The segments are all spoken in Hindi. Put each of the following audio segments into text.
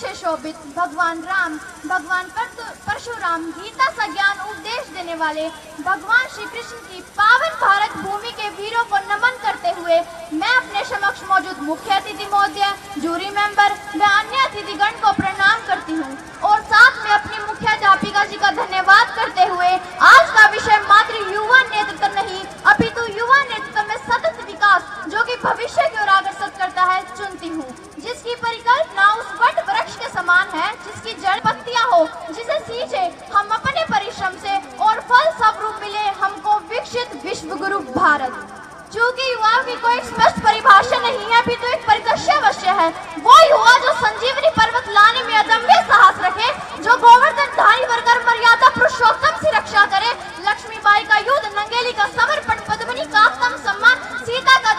से शोभित भगवान राम, भगवान परशुराम, गीता का ज्ञान उपदेश देने वाले भगवान श्री कृष्ण की पावन भारत भूमि के वीरों को नमन करते हुए मैं अपने समक्ष मौजूद मुख्य अतिथि महोदय, जूरी मेंबर व अन्य अतिथिगण को प्रणाम करती हूँ और साथ में अपनी मुख्याध्यापिका जी का धन्यवाद करते हुए आज का विषय मात्र युवा नेतृत्व नहीं अपितु युवा नेतृत्व में सतत विकास जो कि भविष्य की ओर अग्रसर करता है चुनती हूँ, जिसकी परिकल्पना उस वट वृक्ष के समान है जिसकी जड़ पत्तियां हो, जिसे सींचे हम अपने परिश्रम से और फल स्वरूप मिले हमको विकसित विश्व गुरु भारत। चूंकि युवाओं की कोई स्पष्ट परिभाषा नहीं है अभी तो एक परिदृश्य अवश्य है, वो युवा जो संजीवनी पर्वत लाने में अदम्य साहस रखे, जो गोवर्धन धारी बनकर मर्यादा पुरुषोत्तम की रक्षा करे, लक्ष्मीबाई का युद्ध, नंगेली का समर्पण, पद्मिनी का आत्म सम्मान, सीता का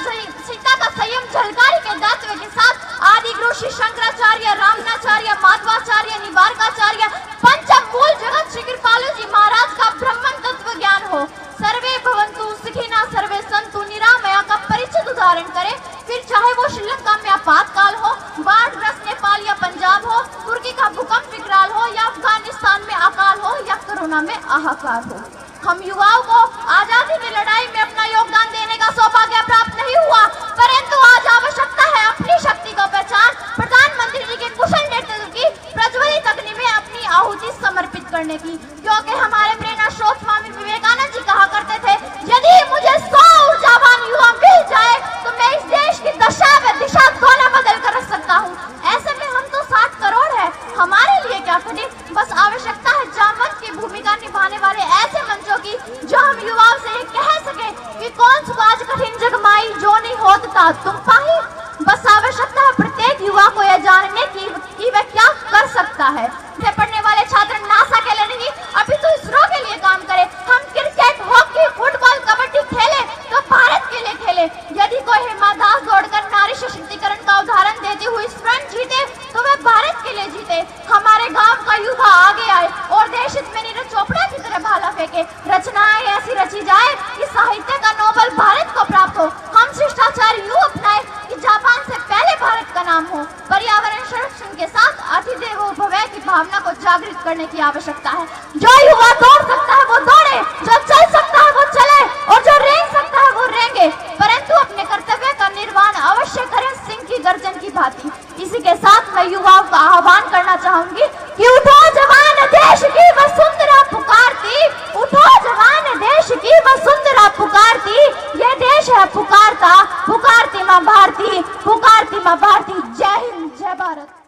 संयम, झलकारी के दायित्व के साथ आदि गुरु श्री शंकराचार्य, रामनाचार्य, माधवाचार्य, निवारकाचार्य, पंचम मूल जगत श्री कृपालु जी महाराज का ब्रह्मन तत्व ज्ञान हो। सर्वे भवन्तु सुखिनः सर्वे सन्तु निरामया का परिचित उदाहरण करें, फिर चाहे वो श्रीलंका में आपातकाल हो, बाढ़ग्रस्त नेपाल या पंजाब हो, तुर्की का भूकंप विकराल हो या अफगानिस्तान में अकाल हो या कोरोना में हाहाकार हो। हम युवाओं को आजादी की लड़ाई में अपना योगदान देने का सौभाग्य प्राप्त नहीं हुआ, परंतु आज आवश्यकता है अपनी शक्ति को पहचान प्रधानमंत्री जी के कुशल नेतृत्व की प्रज्वलित अग्नि में अपनी आहुति समर्पित करने की, क्योंकि हमारे प्रेरणा स्रोत स्वामी विवेकानंद जी कहा करते थे, यदि मुझे 100 ऊर्जावान युवा मिल जाए तो मैं इस देश की दशा व दिशा दोनों बदल कर रख सकता हूँ। ऐसे में हम तो 60 करोड़ है, हमारे लिए क्या कठिन, बस आवश्यकता है जामवंत की भूमिका निभाने वाले ऐसे मंचों की जो हम युवाओं से कह सके कि कौन सा आज कठिन जगमाई जो नहीं होता तुम पाही। बस आवश्यकता है प्रत्येक युवा को यह जानने की कि वह क्या कर सकता है। पढ़ने वाले छात्र नासा के लिए नहीं अभी तो इसरो के लिए काम करे। हम क्रिकेट, हॉकी, फुटबॉल, कबड्डी खेले तो भारत के लिए खेले। यदि कोई हिमा दास दौड़कर नारी सशक्तिकरण का उदाहरण देती हुई स्वर्ण जीते तो वह भारत के लिए जीते। हमारे गांव का युवा आगे आए और देश हित में नीरज चोपड़ा की तरह भाला फेंके, रचनाएं ऐसी रची जाए कि साहित्य का नोबेल भारत को प्राप्त हो। हम शिष्टाचार यूं अपनाए कि जापान से पहले भारत का नाम हो। पर्यावरण संरक्षण के साथ अतिथि देवो भव की भावना को जागृत करने की आवश्यकता है। जो युवा दौड़ सकता है वो दौड़े, जो चल सकता है वो चले और जो रेंग सकता है वो रेंगे, परंतु अपने कर्तव्य का निर्वहन अवश्य करें सिंह की गर्जन की भांति। इसी के साथ मैं युवाओं का आह्वान करना चाहूंगी कि उठो जवान, देश की वसुंधरा पुकारती, उठो जवान, देश की वसुंधरा पुकारती, ये देश है पुकारता, पुकारती माँ भारती, पुकारती माँ भारती। जय हिंद, जय भारत।